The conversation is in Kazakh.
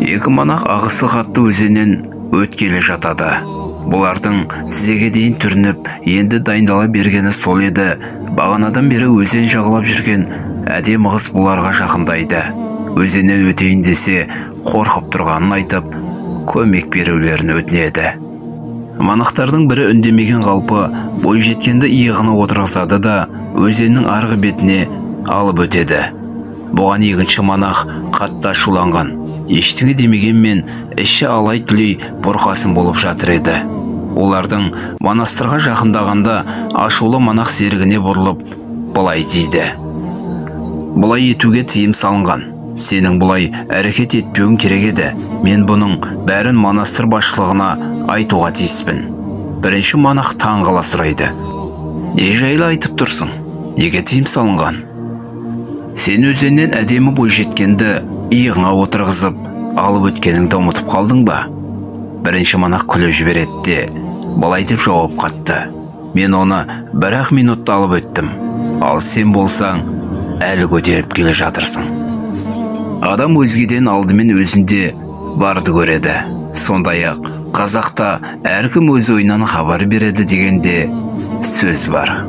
Екі монах ағысы қатты өзеннен өткелі жатады. Бұлардың тізеге дейін түрініп, енді дайындала бергені сол еді. Бағанадан бері өзен жағалап жүрген әдемі қыз бұларға жақындайды. Өзеннен өтейін десе, қорқып тұрғанын айтып, көмек берулерін өтінеді. Монахтардың бірі үндемеген қалпы бойжеткенді иығына отырғызады да өзеннің арғы бетіне алып өтеді. Бұған екінші монах қатты ашуланған. Ештеңе демегенмен іші алай-түлей бұрқасын болып жатыр еді. Олардың монастырға жақындағанда ашулы монах серігіне бұрылып былай дейді: "Бұлай етуге тыйым салынған. Сенің бұлай әрекет етпеуің керек еді. Мен бұның бәрін монастыр басшылығына айтуға тиіспін." Бірінші монах таңғала сұрайды: "Не жайлы айтып тұрсың? Неге тыйым салынған?" "Сен өзеннен әдемі бойжеткенді иығыңа отырғызып, алып өткеніңді ұмытып қалдың ба?" Бірінші монах күліп жібереді де былай деп жауап қатты: "Мен оны бір-ақ минутта алып өттім. Ал сен болсаң, әлі көтеріп келе жатырсың." Адам өзгеден алдымен өзінде барды көреді. Сондай-ақ қазақта әркім өз ойынан хабар береді дегенде сөз бар.